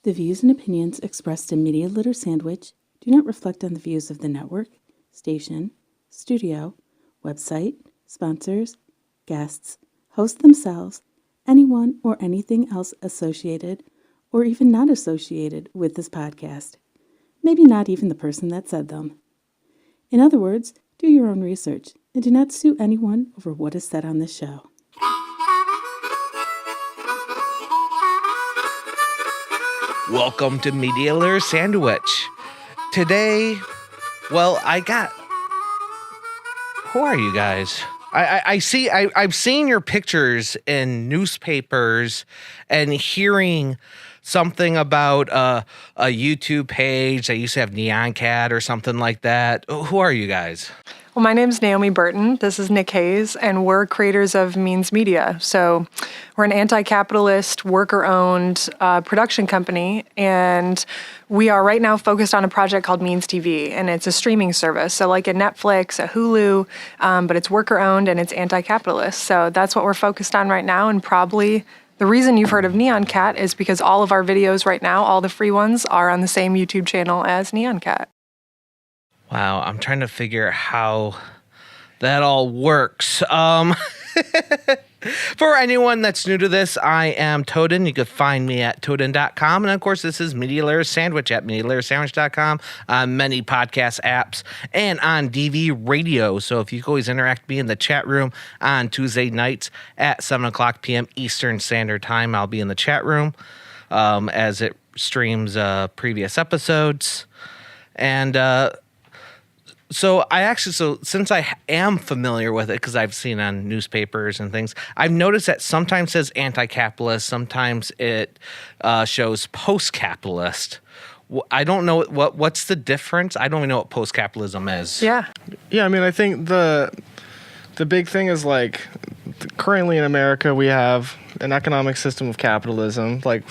The views and opinions expressed in Media Litter Sandwich do not reflect on the views of the network, station, studio, website, sponsors, guests, hosts themselves, anyone or anything else associated or even not associated with this podcast. Maybe not even the person that said them. In other words, do your own research and do not sue anyone over what is said on this show. Welcome to Media Litter Sandwich. Today, who are you guys? I've seen your pictures in newspapers and hearing something about a YouTube page that used to have Nyan Cat or something like that. Who are you guys? Well, my name's Naomi Burton. This is Nick Hayes, and we're creators of Means Media. So we're an anti-capitalist, worker-owned production company, and we are right now focused on a project called Means TV, and it's a streaming service. So like a Netflix, a Hulu, but it's worker-owned and it's anti-capitalist. So that's what we're focused on right now, and probably the reason you've heard of Nyan Cat is because all of our videos right now, all the free ones, are on the same YouTube channel as Nyan Cat. Wow, I'm trying to figure out how that all works. For anyone that's new to this, I am Toaden. You can find me at Toaden.com. And of course, this is Media Litter Sandwich at MediaLitterSandwich.com, on many podcast apps, and on DV Radio. So if you can always interact with me in the chat room on Tuesday nights at 7 o'clock p.m. Eastern Standard Time, I'll be in the chat room as it streams previous episodes. And So since I am familiar with it, because I've seen on newspapers and things, I've noticed that sometimes it says anti-capitalist, sometimes it shows post-capitalist. I don't know what's the difference. I don't even know what post-capitalism is. Yeah. I mean, I think the big thing is, like, currently in America we have an economic system of capitalism. Like,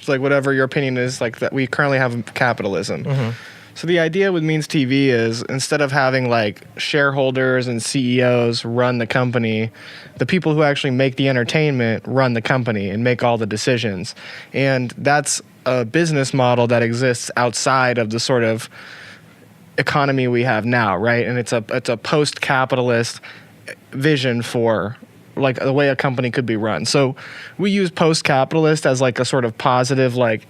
whatever your opinion is, like, that we currently have capitalism. Mm-hmm. So the idea with Means TV is, instead of having like shareholders and CEOs run the company, the people who actually make the entertainment run the company and make all the decisions. And that's a business model that exists outside of the sort of economy we have now, right? And it's a post-capitalist vision for like the way a company could be run. So we use post-capitalist as like a sort of positive, like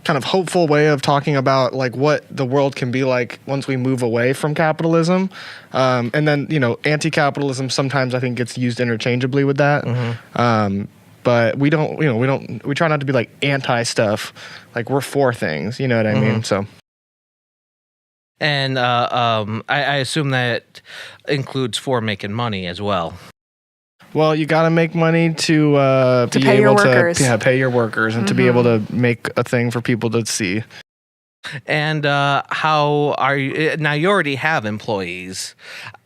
kind of hopeful way of talking about like what the world can be like once we move away from capitalism. And then, anti-capitalism sometimes I think gets used interchangeably with that. Mm-hmm. But we try not to be like anti stuff. Like, we're for things, you know what I mean? So. And I assume that includes for making money as well. Well, you got to make money to be pay able your workers. to pay your workers and to be able to make a thing for people to see. And how are you now? You already have employees.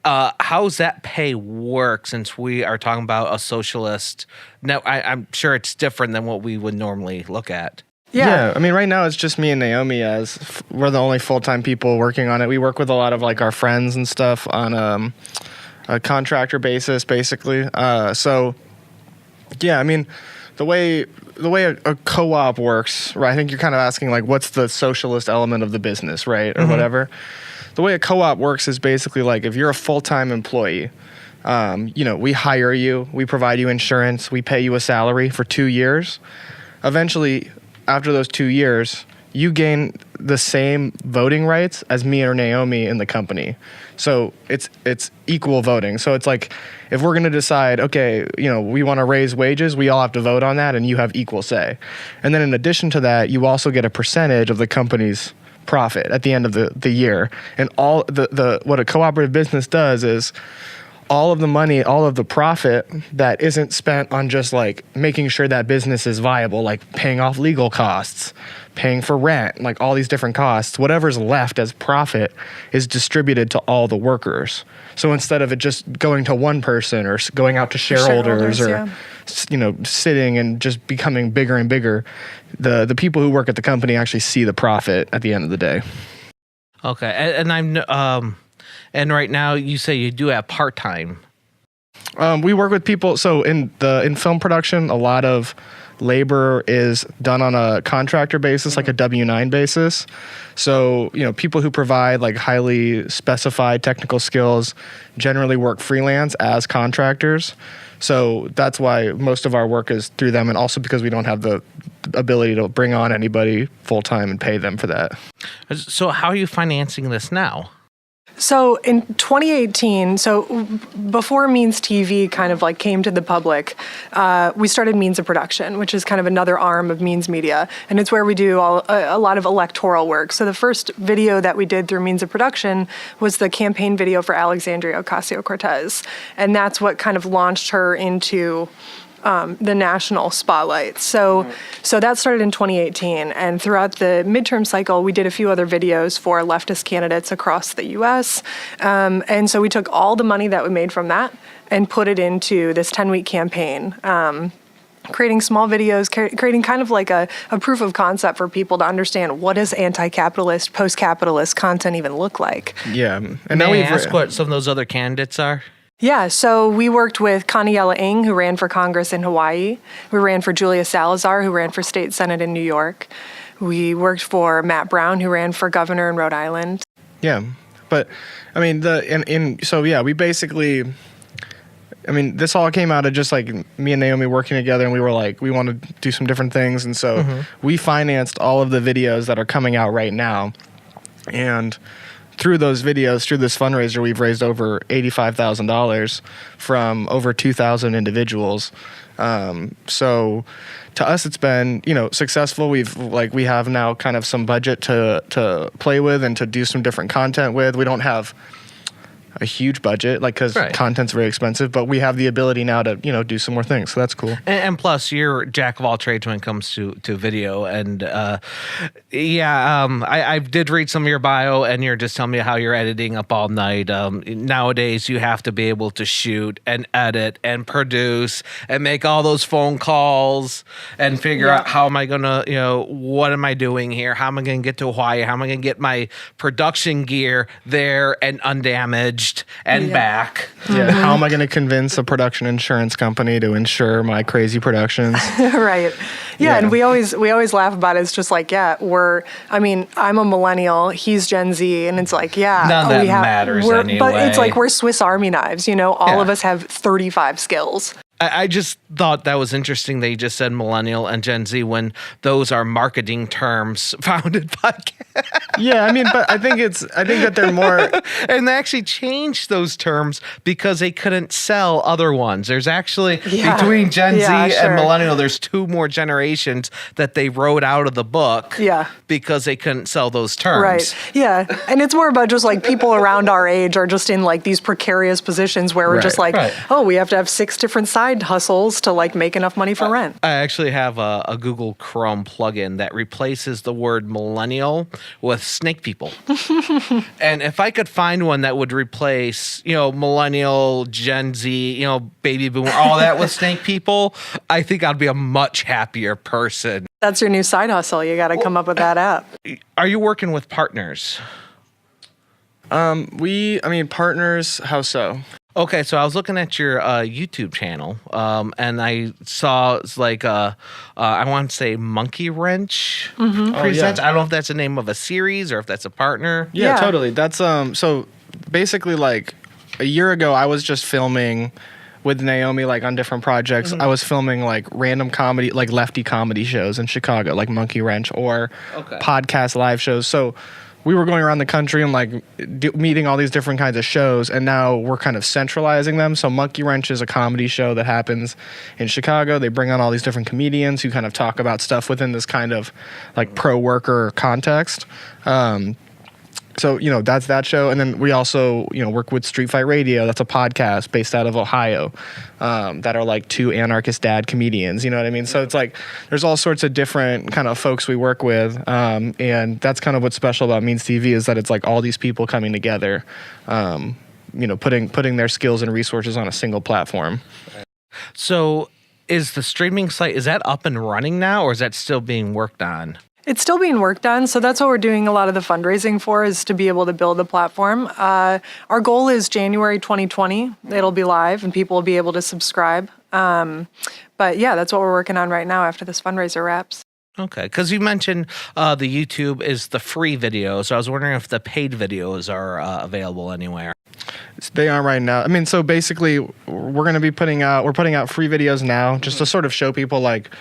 How's that pay work, since we are talking about a socialist? Now, I'm sure it's different than what we would normally look at. Yeah, I mean, right now it's just me and Naomi, as we're the only full-time people working on it. We work with a lot of like our friends and stuff on a contractor basis, basically. So, yeah, I mean, the way a co-op works, right? I think you're kind of asking like, what's the socialist element of the business, right, or whatever. The way a co-op works is basically like, if you're a full-time employee, we hire you, we provide you insurance, we pay you a salary for 2 years. Eventually, after those 2 years, you gain the same voting rights as me or Naomi in the company. So it's equal voting. So it's like, if we're going to decide, okay, we want to raise wages, we all have to vote on that, and you have equal say. And then in addition to that, you also get a percentage of the company's profit at the end of the year. And all what a cooperative business does is, all of the money, all of the profit that isn't spent on just like making sure that business is viable, like paying off legal costs, paying for rent, like all these different costs, whatever's left as profit is distributed to all the workers. So instead of it just going to one person or going out to shareholders or, sitting and just becoming bigger and bigger, the people who work at the company actually see the profit at the end of the day. Okay. And right now you say you do have part-time. We work with people. So in film production, a lot of labor is done on a contractor basis, like a W-9 basis. So, people who provide like highly specified technical skills generally work freelance as contractors. So that's why most of our work is through them, and also because we don't have the ability to bring on anybody full-time and pay them for that. So how are you financing this now? So in 2018, so before Means TV kind of like came to the public, we started Means of Production, which is kind of another arm of Means Media. And it's where we do a lot of electoral work. So the first video that we did through Means of Production was the campaign video for Alexandria Ocasio-Cortez. And that's what kind of launched her into the national spotlight. So that started in 2018, and throughout the midterm cycle, we did a few other videos for leftist candidates across the U.S. And so we took all the money that we made from that and put it into this 10-week campaign, creating small videos, creating kind of like a proof of concept for people to understand what does anti-capitalist, post-capitalist content even look like. Yeah. And May now I we've ask what some of those other candidates are? Yeah, so we worked with Kaniela Ng, who ran for Congress in Hawaii. We ran for Julia Salazar, who ran for state senate in New York. We worked for Matt Brown, who ran for governor in Rhode Island. Yeah, but I mean, we basically, this all came out of just like me and Naomi working together, and we were like, we want to do some different things, and so we financed all of the videos that are coming out right now, and through those videos, through this fundraiser, we've raised over $85,000 from over 2,000 individuals. So to us, it's been, successful. We have now kind of some budget to play with and to do some different content with. We don't have a huge budget, because content's very expensive, but we have the ability now to, do some more things. So that's cool. And plus, you're jack of all trades when it comes to video. And I did read some of your bio, and you're just telling me how you're editing up all night. Nowadays, you have to be able to shoot and edit and produce and make all those phone calls and figure out how am I going to, what am I doing here? How am I going to get to Hawaii? How am I going to get my production gear there and undamaged and back? Yeah. How am I going to convince a production insurance company to insure my crazy productions? Right. Yeah, and we always laugh about it. It's just like, I'm a millennial, he's Gen Z, and it's like, none of that matters anyway. But it's like we're Swiss Army knives, all of us have 35 skills. I just thought that was interesting that you just said millennial and Gen Z when those are marketing terms founded by. Yeah, but I think that they're more. And they actually changed those terms because they couldn't sell other ones. There's actually between Gen Z and millennial, there's two more generations that they wrote out of the book. Yeah. Because they couldn't sell those terms. Right. Yeah, and it's more about just like people around our age are just in like these precarious positions where we're just like, we have to have 6 different side hustles to like make enough money for rent. I actually have a Google Chrome plugin that replaces the word millennial with snake people. And if I could find one that would replace, millennial, Gen Z, baby boomer, all that with snake people, I think I'd be a much happier person. That's your new side hustle. You got to come up with that app. Are you working with partners? Partners, how so? Okay, so I was looking at your YouTube channel, and I saw it's like I want to say Monkey Wrench presents. I don't know if that's the name of a series or if that's a partner. Yeah, totally. That's so basically like a year ago, I was just filming with Naomi like on different projects. I was filming like random comedy, like lefty comedy shows in Chicago, like Monkey Wrench or podcast live shows. So we were going around the country and like meeting all these different kinds of shows, and now we're kind of centralizing them. So Monkey Wrench is a comedy show that happens in Chicago. They bring on all these different comedians who kind of talk about stuff within this kind of like pro-worker context. So, that's that show. And then we also, work with Street Fight Radio. That's a podcast based out of Ohio that are like 2 anarchist dad comedians. You know what I mean? So it's like there's all sorts of different kind of folks we work with. And that's kind of what's special about Means TV is that it's like all these people coming together, putting their skills and resources on a single platform. So is the streaming site, is that up and running now, or is that still being worked on? It's still being worked on, so that's what we're doing a lot of the fundraising for, is to be able to build the platform. Our goal is January 2020. It'll be live, and people will be able to subscribe. But yeah, that's what we're working on right now after this fundraiser wraps. Okay, because you mentioned the YouTube is the free video, so I was wondering if the paid videos are available anywhere. They are right now. I mean, so basically, we're putting out free videos now just to sort of show people like,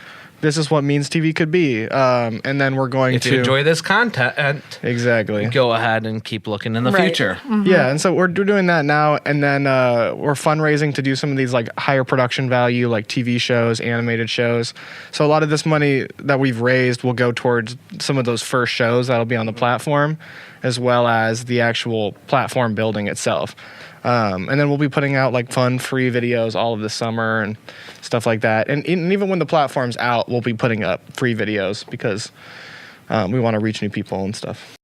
this is what Means TV could be. And then we're going if you enjoy this content, exactly, go ahead and keep looking in the future. Mm-hmm. Yeah, and so we're doing that now, and then we're fundraising to do some of these like higher production value, like TV shows, animated shows. So a lot of this money that we've raised will go towards some of those first shows that'll be on the platform, as well as the actual platform building itself. And then we'll be putting out like fun free videos all of this summer and stuff like that. And even when the platform's out, we'll be putting up free videos because we want to reach new people and stuff.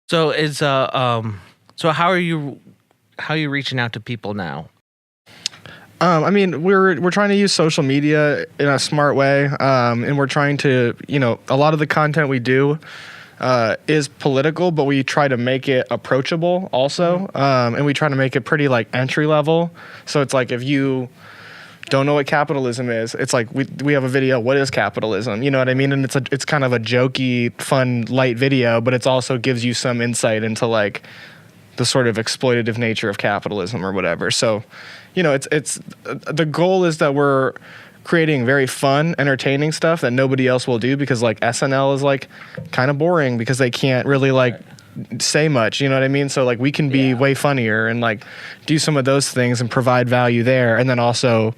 So so how are you reaching out to people now? I mean, we're trying to use social media in a smart way, and we're trying to, a lot of the content we do is political, but we try to make it approachable also, and we try to make it pretty like entry level. So it's like if you don't know what capitalism is, it's like we have a video. What is capitalism? You know what I mean? And it's kind of a jokey, fun, light video, but it also gives you some insight into like the sort of exploitative nature of capitalism or whatever. So, it's the goal is that we're creating very fun, entertaining stuff that nobody else will do because like SNL is like kind of boring because they can't really like say much, you know what I mean? So like we can be way funnier and like do some of those things and provide value there, and then also,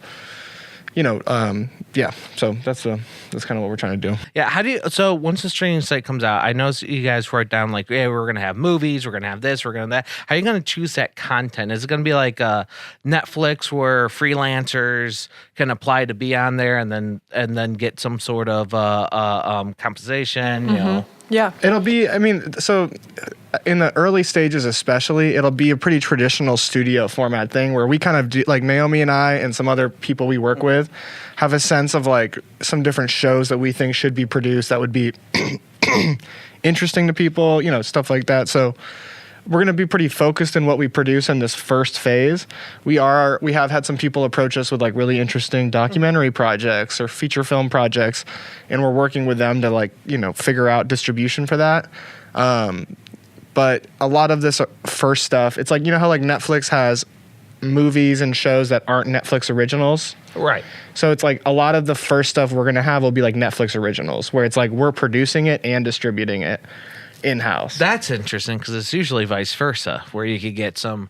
so that's kind of what we're trying to do. Yeah, so once the streaming site comes out, I know you guys wrote down like, yeah, we're gonna have movies, we're gonna have this, we're gonna have that. How are you gonna choose that content? Is it gonna be like Netflix where freelancers can apply to be on there and then get some sort of compensation, you know? Yeah. It'll be, so in the early stages especially, it'll be a pretty traditional studio format thing where we kind of do, like Naomi and I and some other people we work with have a sense of like some different shows that we think should be produced that would be interesting to people, stuff like that. So we're going to be pretty focused in what we produce in this first phase. We have had some people approach us with like really interesting documentary projects or feature film projects, and we're working with them to like, figure out distribution for that. But a lot of this first stuff, it's like, how like Netflix has movies and shows that aren't Netflix originals. Right. So it's like a lot of the first stuff we're going to have will be like Netflix originals, where it's like we're producing it and distributing it in-house. That's interesting because it's usually vice versa, where you could get some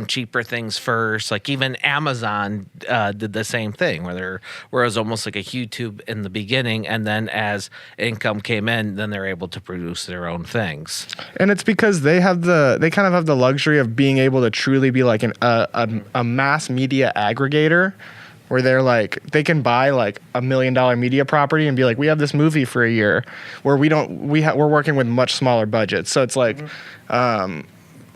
cheaper things first. Like even Amazon did the same thing, where it was almost like a YouTube in the beginning, and then as income came in, then they're able to produce their own things. And it's because they kind of have the luxury of being able to truly be like a mass media aggregator, where they're like, they can buy like $1 million media property and be like, we have this movie for a year, where we're working with much smaller budgets. So it's like,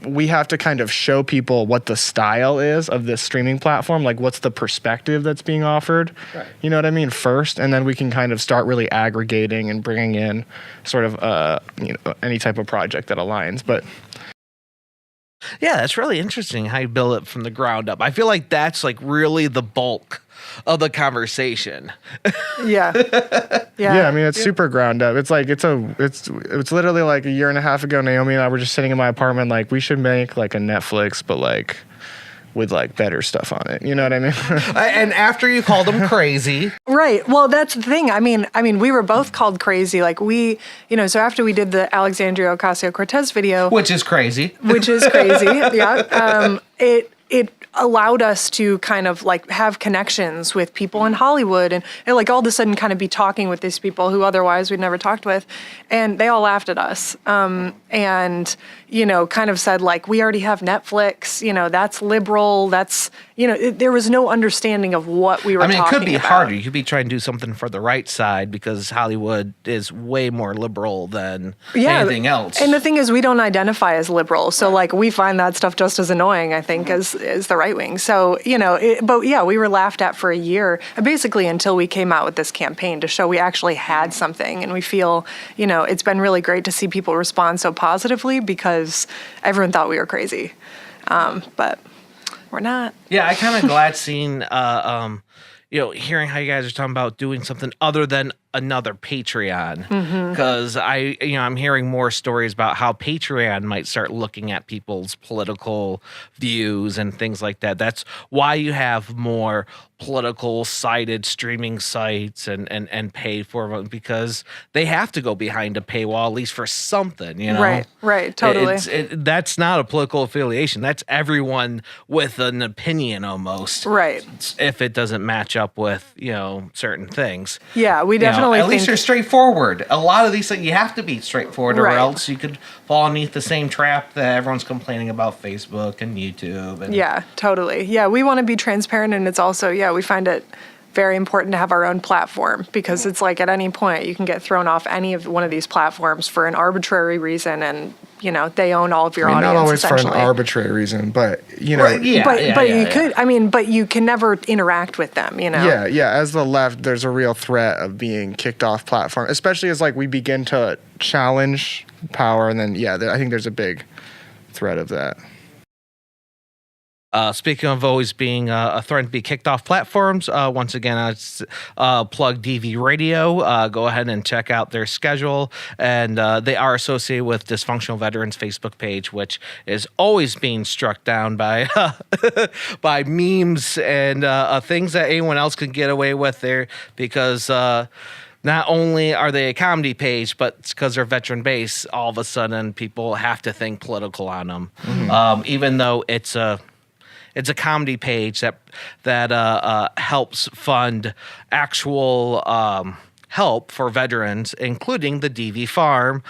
we have to kind of show people what the style is of this streaming platform, like what's the perspective that's being offered, right. You know what I mean, first, and then we can kind of start really aggregating and bringing in sort of, any type of project that aligns. But yeah, that's really interesting how you build it from the ground up. I feel like that's like really the bulk of the conversation. Yeah. Yeah, it's super ground up. It's like it's literally like a year and a half ago, Naomi and I were just sitting in my apartment like we should make like a Netflix, but like with like better stuff on it. You know what I mean? And after you called them crazy. Right. Well, that's the thing. I mean, we were both called crazy. Like so after we did the Alexandria Ocasio-Cortez video. Which is crazy. Yeah. It allowed us to kind of like have connections with people in Hollywood and like all of a sudden kind of be talking with these people who otherwise we'd never talked with. And they all laughed at us. And kind of said like, we already have Netflix, that's liberal. That's, there was no understanding of what we were talking about. It could be harder. You could be trying to do something for the right side because Hollywood is way more liberal than anything else. And the thing is, we don't identify as liberal. So like, we find that stuff just as annoying, I think, as the right wing. So, but yeah, we were laughed at for a year, basically until we came out with this campaign to show we actually had something. And we feel, it's been really great to see people respond so positively because everyone thought we were crazy. But we're not. Yeah, I kind of glad seeing, hearing how you guys are talking about doing something other than another Patreon, because I'm hearing more stories about how Patreon might start looking at people's political views and things like that. That's why you have more political sided streaming sites and pay for them, because they have to go behind a paywall at least for something, Right, totally. That's not a political affiliation. That's everyone with an opinion almost. Right. If it doesn't match up with, certain things. Yeah, we definitely at least think you're straightforward. A lot of these things you have to be straightforward, or Right. else you could fall underneath the same trap that everyone's complaining about Facebook and YouTube. And Yeah, totally. Yeah, we want to be transparent, and it's also, we find it very important to have our own platform, because it's like at any point you can get thrown off any of one of these platforms for an arbitrary reason, and they own all of your audience. Not always for an essentially. arbitrary reason, but Right, yeah, but you yeah. could. I mean, but you can never interact with them. Yeah. As the left, there's a real threat of being kicked off platform, especially as we begin to challenge power, and then I think there's a big threat of that. Speaking of always being a threat to be kicked off platforms, once again, plug DV Radio. Go ahead and check out their schedule. And they are associated with Dysfunctional Veterans Facebook page, which is always being struck down by by memes and things that anyone else could get away with there, because not only are they a comedy page, but because they're veteran based, all of a sudden people have to think political on them, even though it's a comedy page that helps fund actual help for veterans, including the DV Farm,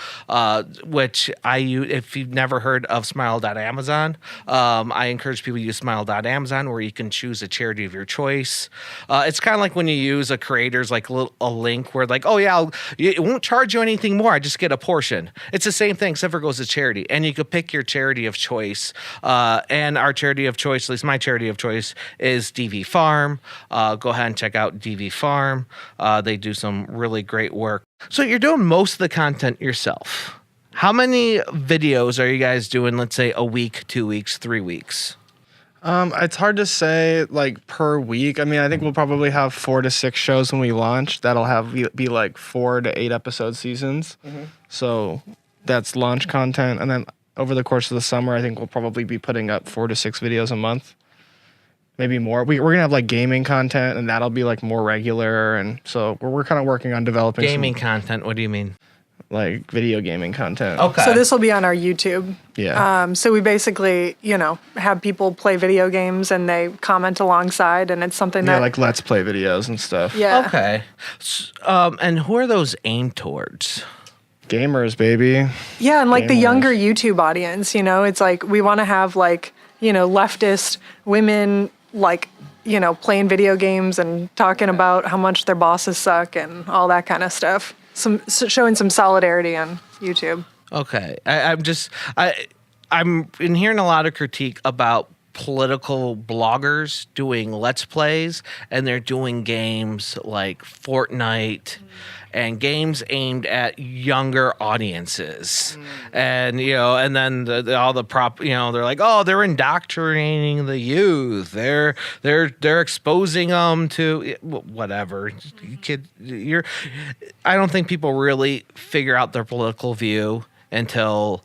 which I use. If you've never heard of Smile.Amazon, I encourage people to use Smile.Amazon, where you can choose a charity of your choice. It's kind of like when you use a creator's a link where it won't charge you anything more. I just get a portion. It's the same thing, except for it goes to charity, and you could pick your charity of choice. And our charity of choice, at least my charity of choice, is DV Farm. Go ahead and check out DV Farm. They do some really great work. So you're doing most of the content yourself. How many videos are you guys doing, let's say, a week, 2 weeks, 3 weeks? It's hard to say per week. I mean, I think we'll probably have 4 to 6 shows when we launch. That'll be 4 to 8 episode seasons. So that's launch content. And then over the course of the summer, I think we'll probably be putting up 4 to 6 videos a month. Maybe more. We're gonna have gaming content, and that'll be more regular. And so we're kind of working on developing Gaming content. What do you mean? Video gaming content. Okay. So this will be on our YouTube. Yeah. So we basically, have people play video games and they comment alongside, and it's something that Let's Play videos and stuff. Yeah. Okay. And who are those aimed towards? Gamers, baby. Yeah, and the Gamers. younger YouTube audience, it's we want to have leftist women playing video games and talking about how much their bosses suck and all that kind of stuff. Showing some solidarity on YouTube. Okay. I'm been hearing a lot of critique about political bloggers doing Let's Plays, and they're doing games like Fortnite and games aimed at younger audiences. And, and then all the they're like, oh, they're indoctrinating the youth. They're exposing them to whatever. I don't think people really figure out their political view until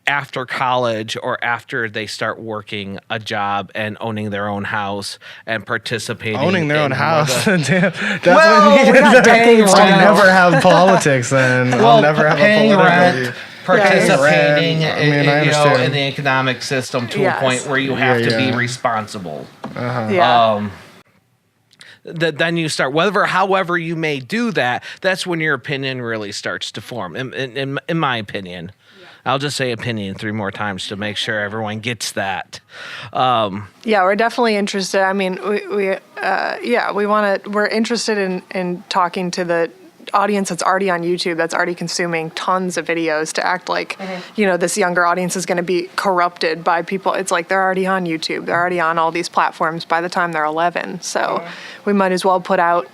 after college or after they start working a job and owning their own house and participating. Owning their own house. Damn. That's Well, when not paying I'll rent. never have politics then. I'll never have a paying political rent, participating I mean, I in understand. the economic system to Yes. a point where you have to be Yeah. responsible. Yeah. Then you start, however you may do that, that's when your opinion really starts to form, in my opinion. I'll just say opinion 3 more times to make sure everyone gets that. Yeah, we're definitely interested. I mean, we're interested in talking to the audience that's already on YouTube, that's already consuming tons of videos, to act like, this younger audience is going to be corrupted by people. It's they're already on YouTube. They're already on all these platforms by the time they're 11. So we might as well put out,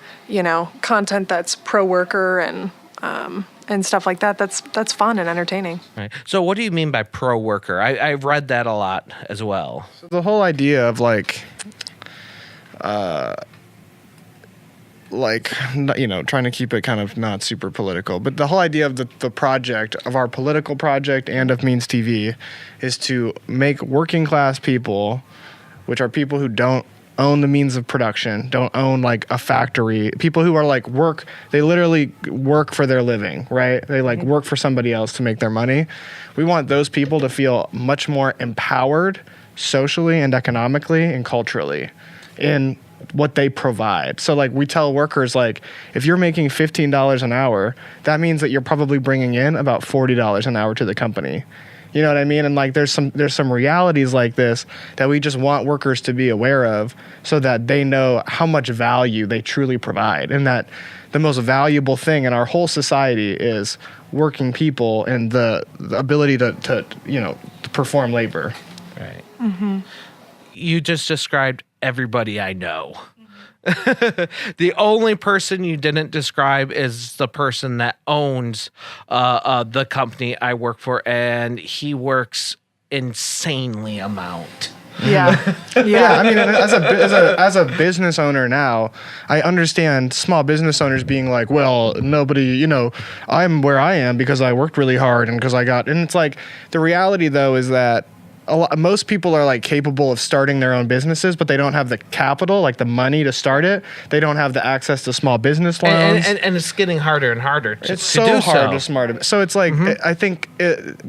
content that's pro-worker and, and stuff like that. That's fun and entertaining. Right. So what do you mean by ProWorker? I've read that a lot as well. So the whole idea of trying to keep it kind of not super political, but the whole idea of the project, of our political project and of Means TV, is to make working class people, which are people who don't own the means of production, don't own like a factory, people who are like they literally work for their living, right? They like work for somebody else to make their money. We want those people to feel much more empowered socially and economically and culturally in what they provide. So like we tell workers, like, if you're making $15 an hour, that means that you're probably bringing in about $40 an hour to the company. You know what I mean? And like there's some realities like this that we just want workers to be aware of so that they know how much value they truly provide, and that the most valuable thing in our whole society is working people and the ability to perform labor. Right. Mm-hmm. You just described everybody I know. The only person you didn't describe is the person that owns the company I work for, and he works insanely amount. Yeah. Yeah, I mean, as a business owner now, I understand small business owners being like, well, nobody, I'm where I am because I worked really hard and because and it's like, the reality though is that most people are like capable of starting their own businesses, but they don't have the capital, like the money to start it. They don't have the access to small business loans. And it's getting harder and harder to It's so do hard so. to smart. So it's like, I think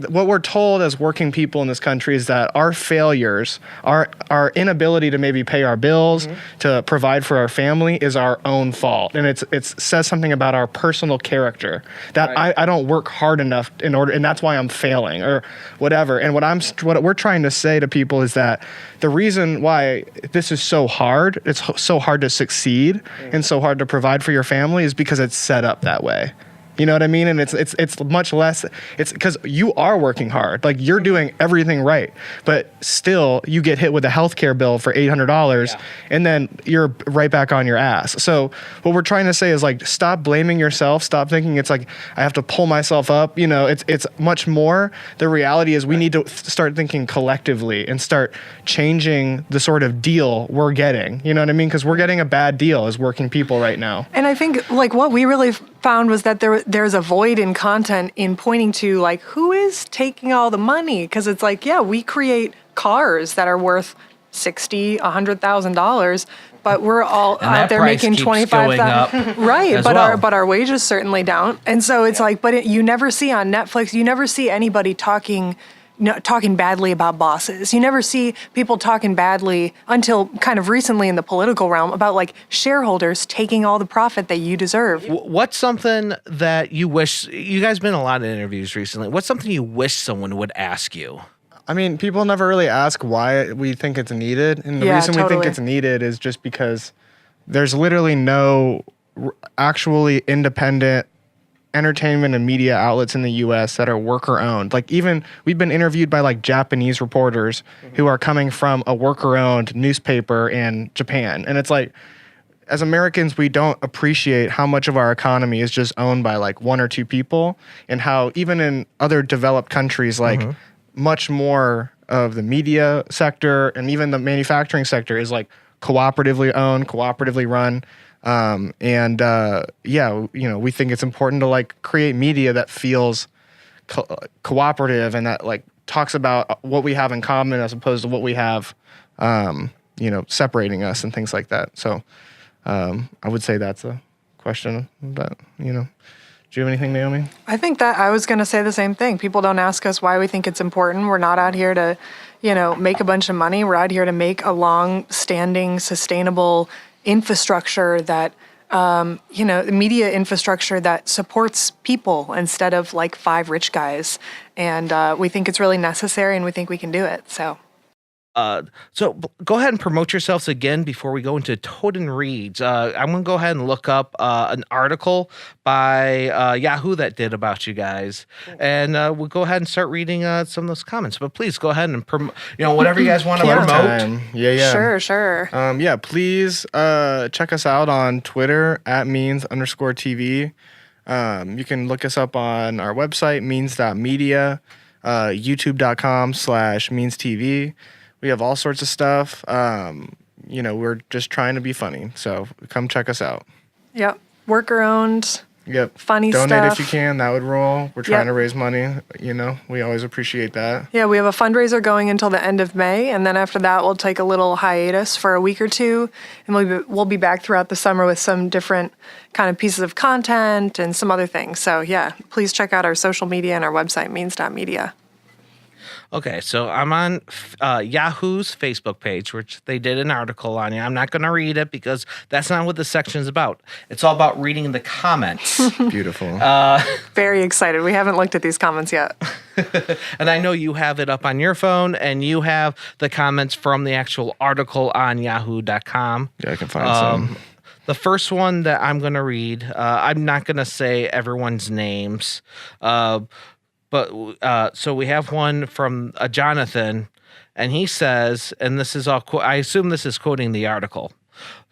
what we're told as working people in this country is that our failures, our inability to maybe pay our bills, to provide for our family, is our own fault. And it says something about our personal character, that I don't work hard enough and that's why I'm failing or whatever. And what we're trying to say to people is that the reason why this is so hard, it's so hard to succeed and so hard to provide for your family, is because it's set up that way. You know what I mean? And it's much less, it's because you are working hard. Like, you're doing everything right, but still you get hit with a healthcare bill for $800 and then you're right back on your ass. So what we're trying to say is, like, stop blaming yourself. Stop thinking it's like, I have to pull myself up. It's much more. The reality is we need to start thinking collectively and start changing the sort of deal we're getting. You know what I mean? Because we're getting a bad deal as working people right now. And I think like what we really found was that there's a void in content in pointing to like, who is taking all the money? Because it's like, yeah, we create cars that are worth $60,000, $100,000, but we're all out there making $25,000, right? But our wages certainly don't. And so it's like, but you never see on Netflix, you never see anybody talking badly about bosses. You never see people talking badly until kind of recently in the political realm about like shareholders taking all the profit that you deserve. What's something that you wish, you guys been in a lot of interviews recently, what's something you wish someone would ask you? I mean, people never really ask why we think it's needed. And the reason we think it's needed is just because there's literally no actually independent entertainment and media outlets in the U.S. that are worker-owned. Like, even we've been interviewed by like Japanese reporters who are coming from a worker-owned newspaper in Japan. And it's like, as Americans, we don't appreciate how much of our economy is just owned by like one or two people, and how even in other developed countries, like much more of the media sector and even the manufacturing sector is like cooperatively owned, cooperatively run. We think it's important to like create media that feels cooperative and that like talks about what we have in common as opposed to what we have, separating us and things like that. So, I would say that's a question that, do you have anything, Naomi? I think that I was going to say the same thing. People don't ask us why we think it's important. We're not out here to, make a bunch of money. We're out here to make a long-standing, sustainable infrastructure that, media infrastructure that supports people instead of like 5 rich guys. And we think it's really necessary, and we think we can do it. So go ahead and promote yourselves again before we go into Toaden Reads. I'm going to go ahead and look up an article by Yahoo that did about you guys. And we'll go ahead and start reading some of those comments. But please go ahead and whatever you guys want to promote. Yeah. Sure. Please check us out on Twitter @means_TV. You can look us up on our website, means.media, youtube.com/Means TV. We have all sorts of stuff. We're just trying to be funny. So come check us out. Yep. Worker owned. Yep. Funny Donate stuff. if you can. That would roll. We're trying Yep. to raise money. We always appreciate that. Yeah, we have a fundraiser going until the end of May, and then after that, we'll take a little hiatus for a week or two, and we'll be back throughout the summer with some different kind of pieces of content and some other things. So yeah, please check out our social media and our website, means.media. Okay, so I'm on Yahoo's Facebook page, which they did an article on you. I'm not going to read it because that's not what the section is about. It's all about reading the comments. Beautiful. Very excited. We haven't looked at these comments yet. And I know you have it up on your phone, and you have the comments from the actual article on yahoo.com. Yeah, I can find some. The first one that I'm going to read, I'm not going to say everyone's names, but so we have one from Jonathan, and he says, and this is all, I assume this is quoting the article.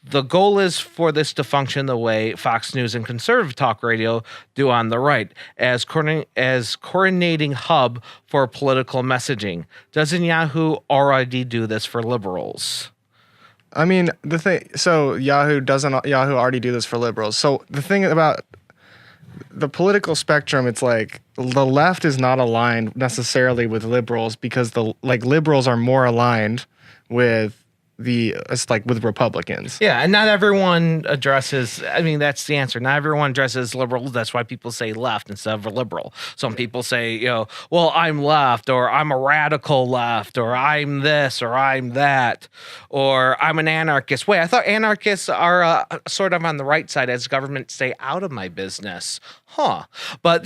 The goal is for this to function the way Fox News and conservative talk radio do on the right, as coordinating hub for political messaging. Doesn't Yahoo already do this for liberals? I mean, Yahoo already do this for liberals. So the thing about the political spectrum, it's like the left is not aligned necessarily with liberals because liberals are more aligned with with Republicans. Yeah, and not everyone addresses, I mean, that's the answer. Not everyone addresses liberals. That's why people say left instead of liberal. Some people say, well, I'm left, or I'm a radical left, or I'm this, or I'm that, or I'm an anarchist. Wait, I thought anarchists are sort of on the right side as government stay out of my business. Huh. But,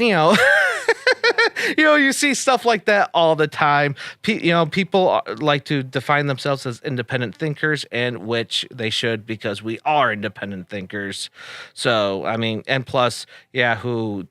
you see stuff like that all the time. People like to define themselves as independent thinkers, and which they should, because we are independent thinkers. So, I mean, and plus, Yahoo,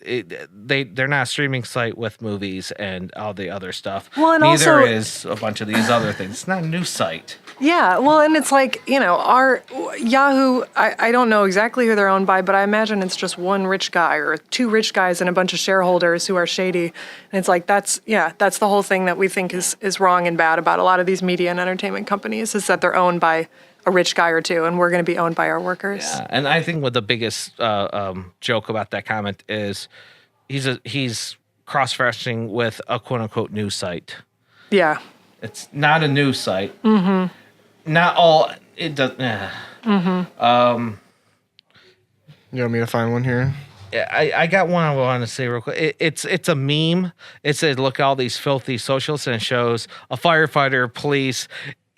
they're not a streaming site with movies and all the other stuff. Well, and neither also, is a bunch of these other things. It's not a news site. Yeah, well, and it's like, our Yahoo, I don't know exactly who they're owned by, but I imagine it's just one rich guy or two rich guys and a bunch of shareholders who are shady. And it's like, that's the whole thing that we think is wrong and bad about a lot of these media and entertainment companies, is that they're owned by a rich guy or two, and we're going to be owned by our workers. Yeah, and I think what the biggest joke about that comment is he's cross-referencing with a quote-unquote news site. Yeah. It's not a news site. Mm-hmm. Not all. It does. Mm-hmm. You want me to find one here? Yeah, I got one I want to say real quick. It's a meme. It says, "Look at all these filthy socialists," and it shows a firefighter, police,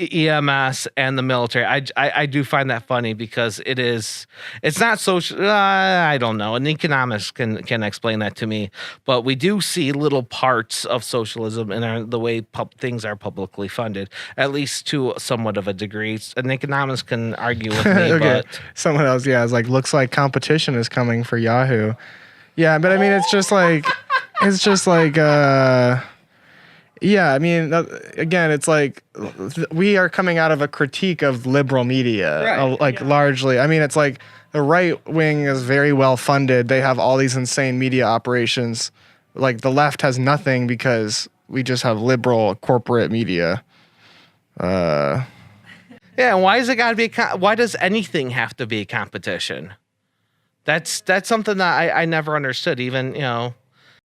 EMS, and the military. I do find that funny because it's not social. I don't know. And economics can explain that to me. But we do see little parts of socialism in the way things are publicly funded, at least to somewhat of a degree. And economics can argue with me. Okay. But Someone else, is like, looks like competition is coming for Yahoo. Yeah, but I mean, it's just like. Yeah, I mean, again, it's like we are coming out of a critique of liberal media, right. Largely. I mean, it's like the right wing is very well funded. They have all these insane media operations. Like the left has nothing because we just have liberal corporate media. Yeah, and why is it got to be? Why does anything have to be a competition? That's something that I never understood. Even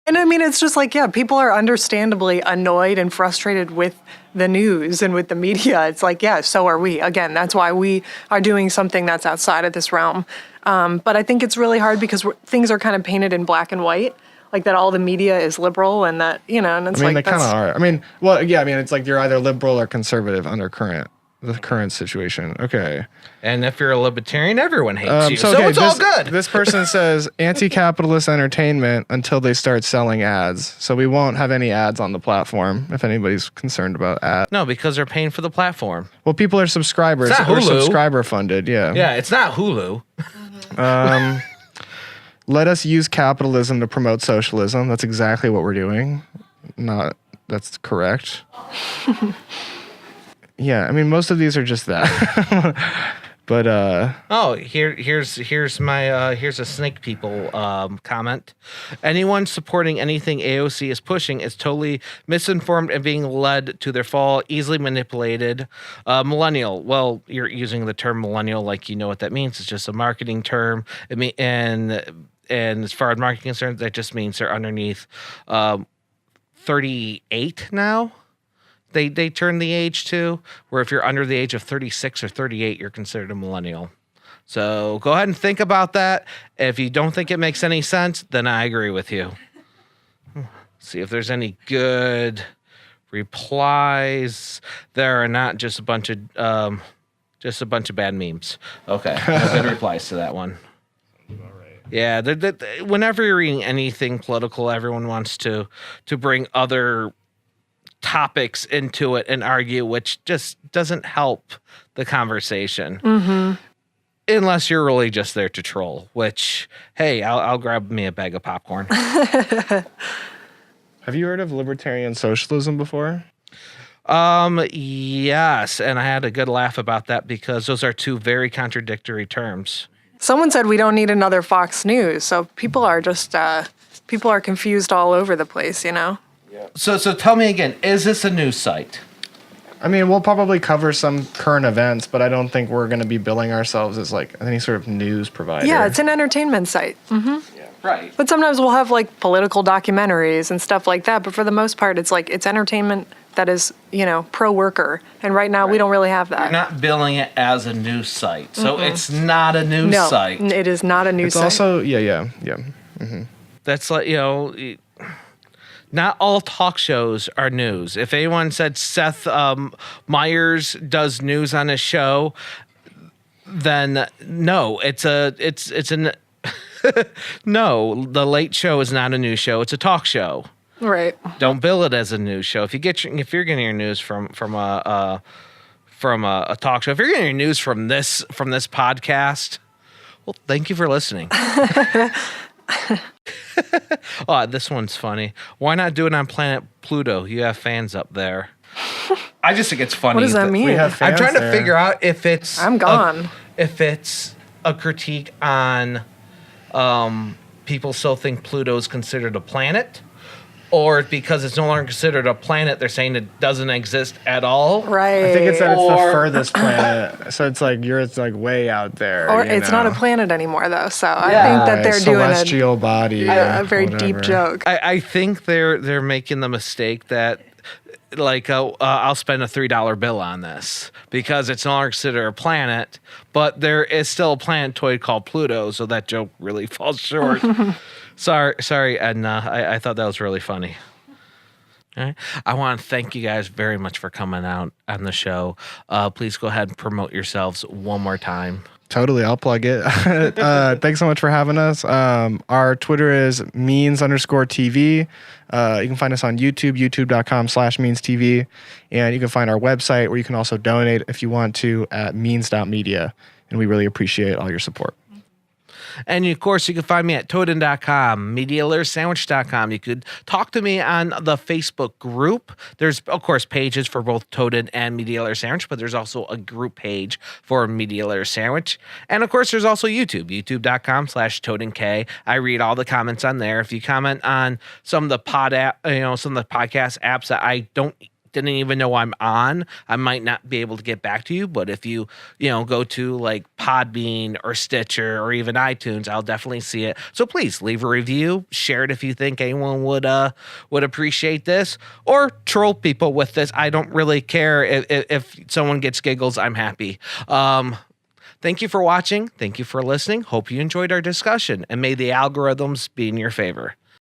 And I mean, it's just like, people are understandably annoyed and frustrated with the news and with the media. It's like, so are we. Again, that's why we are doing something that's outside of this realm. But I think it's really hard because things are kind of painted in black and white, like that all the media is liberal and that, and it's they kind of are. I mean, it's like you're either liberal or conservative under the current situation. Okay. And if you're a libertarian, everyone hates you. So it's all good. This person says anti-capitalist entertainment until they start selling ads. So we won't have any ads on the platform if anybody's concerned about ads. No, because they're paying for the platform. Well, people are subscribers. It's not or Hulu. Subscriber funded. Yeah. Yeah, it's not Hulu. Let us use capitalism to promote socialism. That's exactly what we're doing. That's correct. Yeah, I mean, most of these are just that. But Oh, here's my here's a Snake People comment. Anyone supporting anything AOC is pushing is totally misinformed and being led to their fall, easily manipulated. Millennial. Well, you're using the term millennial like you know what that means. It's just a marketing term. And as far as marketing concerns, that just means they're underneath 38 now. They turn the age to, where if you're under the age of 36 or 38, you're considered a millennial. So go ahead and think about that. If you don't think it makes any sense, then I agree with you. See if there's any good replies. There are not, just a bunch of bad memes. Okay, no good replies to that one. Yeah, whenever you're reading anything political, everyone wants to bring other topics into it and argue, which just doesn't help the conversation. Unless you're really just there to troll, which, hey, I'll grab me a bag of popcorn. have you heard of libertarian socialism before? Yes, and I had a good laugh about that because those are two very contradictory terms. Someone said we don't need another Fox News, so people are just people are confused all over the place, you know? So tell me again, is this a news site? I mean, we'll probably cover some current events, but I don't think we're going to be billing ourselves as like any sort of news provider. Yeah, it's an entertainment site. Yeah, right. But sometimes we'll have like political documentaries and stuff like that. But for the most part, it's entertainment that is, pro-worker. And right now we don't really have that. You're not billing it as a news site. So it's not a news site. No, it is not a news site. It's also, yeah. Mm-hmm. That's like, not all talk shows are news. If anyone said Seth Meyers does news on his show, then no, no, The Late Show is not a news show. It's a talk show. Right. Don't bill it as a news show. If you're getting your news from a talk show, if you're getting your news from this podcast, well, thank you for listening. Oh, this one's funny. Why not do it on planet Pluto? You have fans up there. I just think it's funny. What does that mean? We have fans I'm trying to there. figure out if it's I'm gone. if it's a critique on people still think Pluto is considered a planet, or because it's no longer considered a planet, they're saying it doesn't exist at all. Right. I think it's that it's the Or- furthest planet, so it's like it's like way out there. Or you it's not know? a planet anymore, though. So I Yeah. think that they're doing celestial body, a very deep whatever. joke. I think they're making the mistake that I'll spend a $3 bill on this because it's no longer considered a planet, but there is still a planetoid called Pluto, so that joke really falls short. Sorry, Edna. I thought that was really funny. All right. I want to thank you guys very much for coming out on the show. Please go ahead and promote yourselves one more time. Totally, I'll plug it. Thanks so much for having us. Our Twitter is means_TV. You can find us on YouTube, youtube.com/meanstv. And you can find our website where you can also donate if you want to at means.media. And we really appreciate all your support. And of course, you can find me at Toaden.com, MediaLayersSandwich.com. You could talk to me on the Facebook group. There's, of course, pages for both Toaden and Media Layer Sandwich, but there's also a group page for Media Layer Sandwich. And of course, there's also YouTube, youtube.com/ToadenK. I read all the comments on there. If you comment on some of the some of the podcast apps that I didn't even know I'm on, I might not be able to get back to you. But if you go to like Podbean or Stitcher or even iTunes, I'll definitely see it. So please leave a review, share it if you think anyone would appreciate this, or troll people with this. I don't really care if someone gets giggles. I'm happy. Thank you for watching. Thank you for listening. Hope you enjoyed our discussion, and may the algorithms be in your favor.